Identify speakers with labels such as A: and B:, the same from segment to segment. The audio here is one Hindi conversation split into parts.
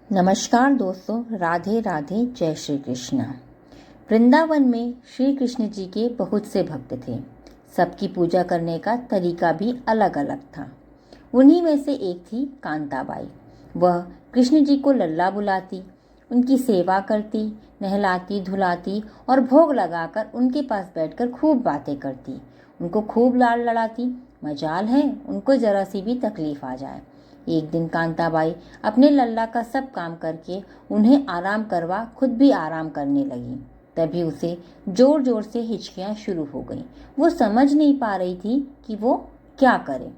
A: नमस्कार दोस्तों, राधे राधे, जय श्री कृष्ण। वृंदावन में श्री कृष्ण जी के बहुत से भक्त थे। सबकी पूजा करने का तरीका भी अलग अलग था। उन्हीं में से एक थी कांताबाई। वह कृष्ण जी को लल्ला बुलाती, उनकी सेवा करती, नहलाती धुलाती और भोग लगाकर उनके पास बैठकर खूब बातें करती। उनको खूब लाड़ लड़ाती। मजाल है उनको जरा सी भी तकलीफ आ जाए। एक दिन कांताबाई अपने लल्ला का सब काम करके उन्हें आराम करवा खुद भी आराम करने लगी। तभी उसे जोर जोर से हिचकियां शुरू हो गईं। वो समझ नहीं पा रही थी कि वो क्या करे।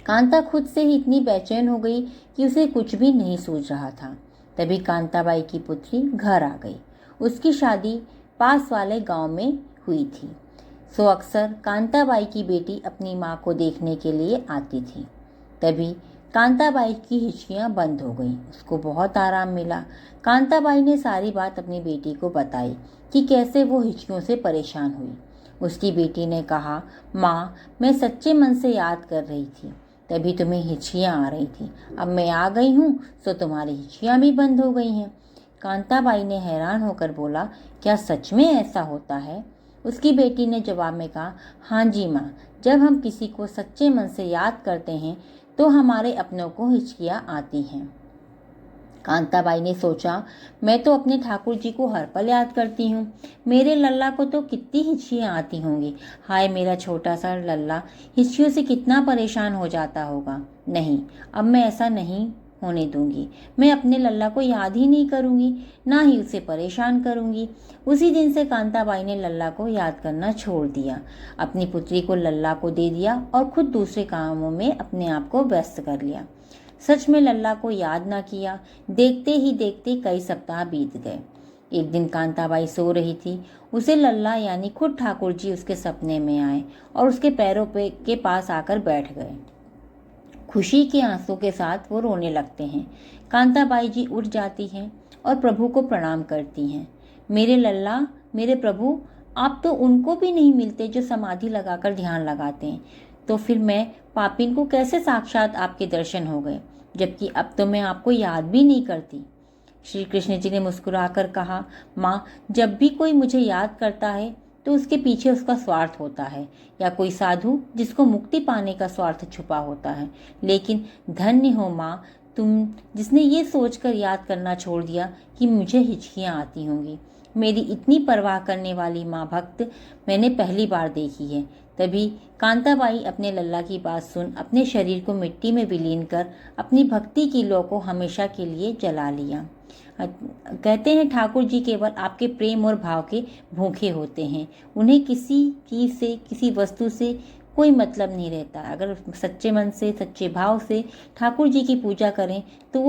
A: कांता खुद से ही इतनी बेचैन हो गई कि उसे कुछ भी नहीं सूझ रहा था। तभी कांताबाई की पुत्री घर आ गई। उसकी शादी पास वाले गांव में हुई थी, सो अक्सर कांताबाई की बेटी अपनी माँ को देखने के लिए आती थी। तभी कांताबाई की हिचकियां बंद हो गईं। उसको बहुत आराम मिला। कांताबाई ने सारी बात अपनी बेटी को बताई कि कैसे वो हिचकियों से परेशान हुई। उसकी बेटी ने कहा, माँ, मैं सच्चे मन से याद कर रही थी, तभी तुम्हें हिचकियां आ रही थी। अब मैं आ गई हूँ तो तुम्हारी हिचकियां भी बंद हो गई हैं। कांताबाई ने हैरान होकर बोला, क्या सच में ऐसा होता है? उसकी बेटी ने जवाब में कहा, हाँ जी माँ, जब हम किसी को सच्चे मन से याद करते हैं तो हमारे अपनों को हिचकियां आती हैं। कांताबाई ने सोचा, मैं तो अपने ठाकुर जी को हर पल याद करती हूँ, मेरे लल्ला को तो कितनी हिचकियां आती होंगी। हाय मेरा छोटा सा लल्ला हिचकियों से कितना परेशान हो जाता होगा। नहीं, अब मैं ऐसा नहीं होने दूंगी। मैं अपने लल्ला को याद ही नहीं करूंगी, ना ही उसे परेशान करूंगी। उसी दिन से कांताबाई ने लल्ला को याद करना छोड़ दिया। अपनी पुत्री को लल्ला को दे दिया और खुद दूसरे कामों में अपने आप को व्यस्त कर लिया। सच में लल्ला को याद ना किया। देखते ही देखते कई सप्ताह बीत गए। एक दिन कांताबाई सो रही थी। उसे लल्ला यानी खुद ठाकुर जी उसके सपने में आए और उसके पैरों के पास आकर बैठ गए। खुशी के आंसू के साथ वो रोने लगते हैं। कांताबाई जी उठ जाती हैं और प्रभु को प्रणाम करती हैं। मेरे लल्ला, मेरे प्रभु, आप तो उनको भी नहीं मिलते जो समाधि लगाकर ध्यान लगाते हैं, तो फिर मैं पापिन को कैसे साक्षात आपके दर्शन हो गए, जबकि अब तो मैं आपको याद भी नहीं करती। श्री कृष्ण जी ने मुस्कुराकर कहा, माँ, जब भी कोई मुझे याद करता है तो उसके पीछे उसका स्वार्थ होता है, या कोई साधु जिसको मुक्ति पाने का स्वार्थ छुपा होता है। लेकिन धन्य हो माँ तुम, जिसने ये सोचकर याद करना छोड़ दिया कि मुझे हिचकियाँ आती होंगी। मेरी इतनी परवाह करने वाली माँ भक्त मैंने पहली बार देखी है। तभी कांताबाई अपने लल्ला की बात सुन अपने शरीर को मिट्टी में विलीन कर अपनी भक्ति की लौ को हमेशा के लिए जला लिया। कहते हैं ठाकुर जी केवल आपके प्रेम और भाव के भूखे होते हैं। उन्हें किसी चीज से, किसी वस्तु से कोई मतलब नहीं रहता। अगर सच्चे मन से, सच्चे भाव से ठाकुर जी की पूजा करें तो